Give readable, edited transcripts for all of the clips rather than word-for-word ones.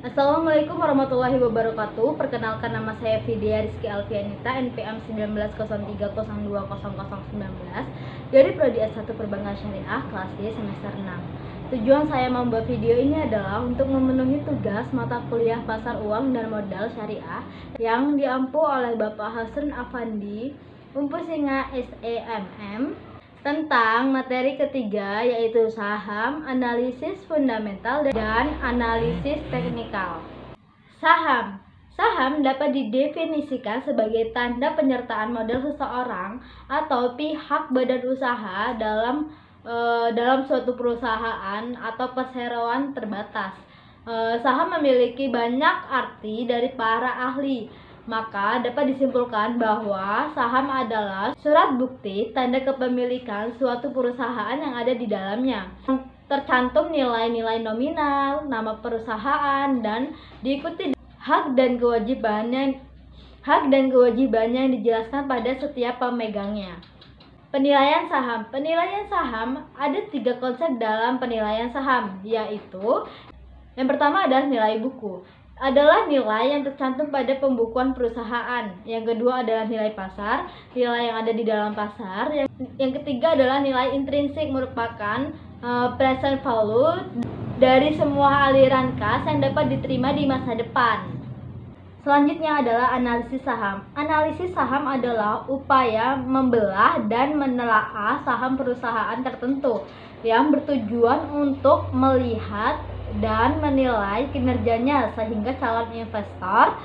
Assalamualaikum warahmatullahi wabarakatuh. Perkenalkan, nama saya Vidya Rizky Alfianita, NPM 1903020019 dari Prodi S1 Perbankan Syariah kelas D semester 6. Tujuan saya membuat video ini adalah untuk memenuhi tugas mata kuliah Pasar Uang dan Modal Syariah yang diampu oleh Bapak Hasrun Afandi, Umpusinga SEMM, tentang materi ketiga, yaitu saham, analisis fundamental, dan analisis teknikal. Saham dapat didefinisikan sebagai tanda penyertaan modal seseorang atau pihak badan usaha dalam suatu perusahaan atau perseroan terbatas. Saham memiliki banyak arti dari para ahli. Maka dapat disimpulkan bahwa saham adalah surat bukti tanda kepemilikan suatu perusahaan yang ada di dalamnya. Tercantum nilai-nilai nominal, nama perusahaan, dan diikuti hak dan kewajibannya yang dijelaskan pada setiap pemegangnya. Penilaian saham ada 3 konsep dalam penilaian saham, yaitu yang pertama adalah nilai buku, adalah nilai yang tercantum pada pembukuan perusahaan. Yang kedua adalah nilai pasar, nilai yang ada di dalam pasar. Yang ketiga adalah nilai intrinsik, merupakan present value dari semua aliran kas yang dapat diterima di masa depan. Selanjutnya adalah analisis saham. Analisis saham adalah upaya membelah dan menelaah saham perusahaan tertentu yang bertujuan untuk melihat dan menilai kinerjanya sehingga calon investor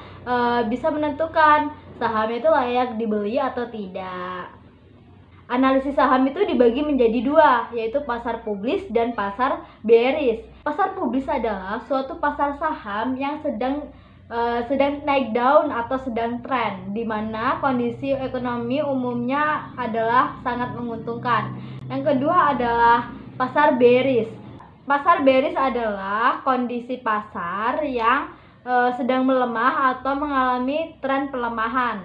bisa menentukan saham itu layak dibeli atau tidak. Analisis saham itu dibagi menjadi 2, yaitu pasar publis dan pasar bearish. Pasar publis adalah suatu pasar saham yang sedang naik daun atau sedang tren, di mana kondisi ekonomi umumnya adalah sangat menguntungkan. Yang kedua adalah pasar bearish. Pasar bearish adalah kondisi pasar yang sedang melemah atau mengalami tren pelemahan.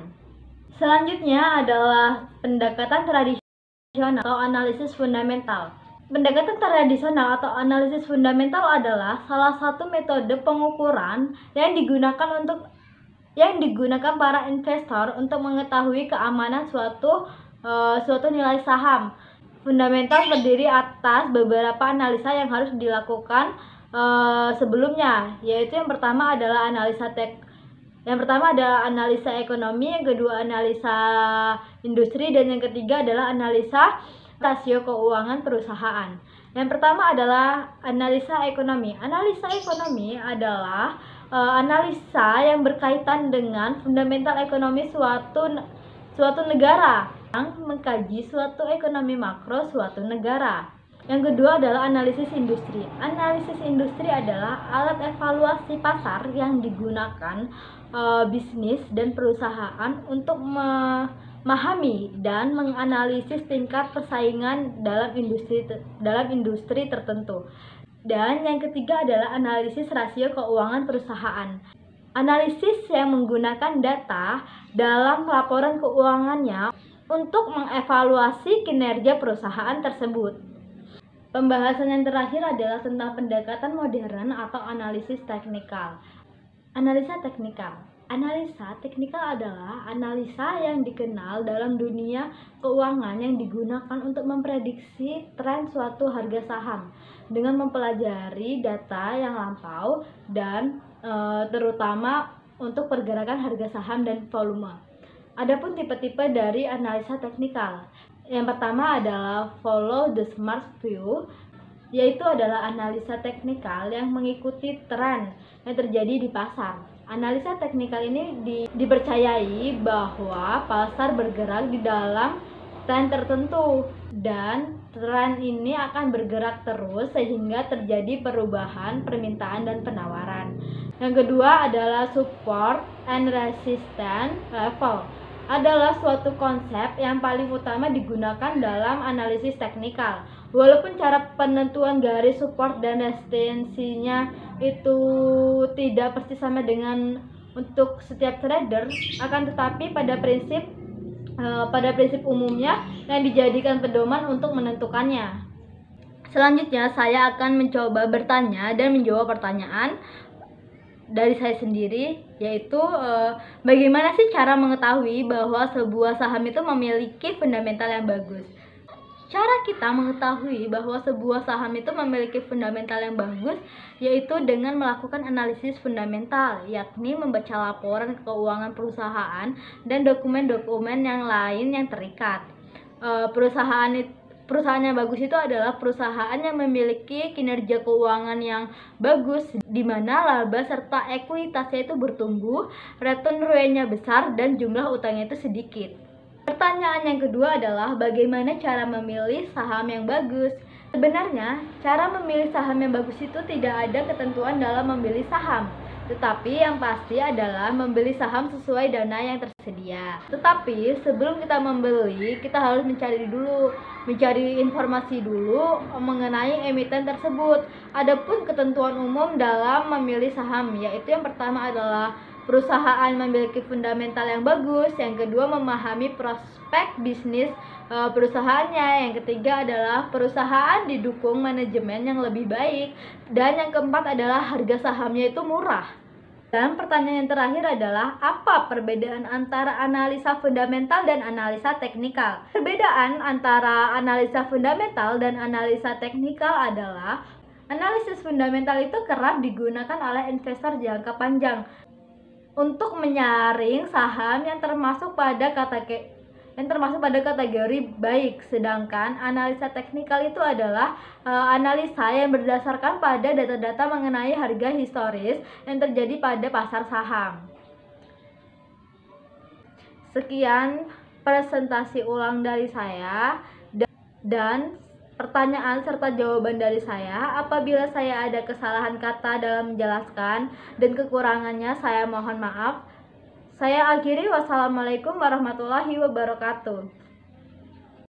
Selanjutnya adalah pendekatan tradisional atau analisis fundamental. Pendekatan tradisional atau analisis fundamental adalah salah satu metode pengukuran yang digunakan para investor untuk mengetahui keamanan suatu nilai saham. Fundamental terdiri atas beberapa analisa yang harus dilakukan sebelumnya, yaitu yang pertama adalah analisa ekonomi, yang kedua analisa industri, dan yang ketiga adalah analisa rasio keuangan perusahaan. Yang pertama adalah analisa ekonomi. Analisa ekonomi adalah analisa yang berkaitan dengan fundamental ekonomi suatu negara, yang mengkaji suatu ekonomi makro suatu negara. Yang kedua adalah analisis industri. Analisis industri adalah alat evaluasi pasar yang digunakan bisnis dan perusahaan untuk memahami dan menganalisis tingkat persaingan dalam industri tertentu. Dan yang ketiga adalah analisis rasio keuangan perusahaan. Analisis yang menggunakan data dalam laporan keuangannya untuk mengevaluasi kinerja perusahaan tersebut. Pembahasan yang terakhir adalah tentang pendekatan modern atau analisis teknikal. Analisa teknikal adalah analisa yang dikenal dalam dunia keuangan yang digunakan untuk memprediksi tren suatu harga saham dengan mempelajari data yang lampau dan terutama untuk pergerakan harga saham dan volume. Adapun tipe-tipe dari analisa teknikal. Yang pertama adalah follow the smart view, yaitu adalah analisa teknikal yang mengikuti tren yang terjadi di pasar. Analisa teknikal ini dipercayai bahwa pasar bergerak di dalam tren tertentu dan tren ini akan bergerak terus sehingga terjadi perubahan permintaan dan penawaran. Yang kedua adalah support and resistance level, adalah suatu konsep yang paling utama digunakan dalam analisis teknikal. Walaupun cara penentuan garis support dan resistensinya itu tidak persis sama dengan untuk setiap trader, akan tetapi pada prinsip umumnya yang dijadikan pedoman untuk menentukannya. Selanjutnya saya akan mencoba bertanya dan menjawab pertanyaan dari saya sendiri, yaitu bagaimana sih cara mengetahui bahwa sebuah saham itu memiliki fundamental yang bagus. Cara kita mengetahui bahwa sebuah saham itu memiliki fundamental yang bagus yaitu dengan melakukan analisis fundamental, yakni membaca laporan keuangan perusahaan dan dokumen-dokumen yang lain yang terikat. Perusahaan yang bagus itu adalah perusahaan yang memiliki kinerja keuangan yang bagus, di mana laba serta ekuitasnya itu bertumbuh, return ROE-nya besar, dan jumlah utangnya itu sedikit. Pertanyaan yang kedua adalah bagaimana cara memilih saham yang bagus? Sebenarnya, cara memilih saham yang bagus itu tidak ada ketentuan dalam memilih saham. Tetapi yang pasti adalah membeli saham sesuai dana yang tersedia. Tetapi sebelum kita membeli, kita harus mencari informasi dulu mengenai emiten tersebut. Adapun ketentuan umum dalam memilih saham, yaitu yang pertama adalah perusahaan memiliki fundamental yang bagus, yang kedua memahami prospek bisnis perusahaannya, yang ketiga adalah perusahaan didukung manajemen yang lebih baik, dan yang keempat adalah harga sahamnya itu murah. Dan pertanyaan yang terakhir adalah apa perbedaan antara analisa fundamental dan analisa teknikal? Perbedaan antara analisa fundamental dan analisa teknikal adalah analisis fundamental itu kerap digunakan oleh investor jangka panjang untuk menyaring saham yang termasuk pada kategori baik, sedangkan analisa teknikal itu adalah analisa yang berdasarkan pada data-data mengenai harga historis yang terjadi pada pasar saham. Sekian presentasi ulang dari saya dan pertanyaan serta jawaban dari saya. Apabila saya ada kesalahan kata dalam menjelaskan dan kekurangannya, saya mohon maaf. Saya akhiri, wassalamualaikum warahmatullahi wabarakatuh.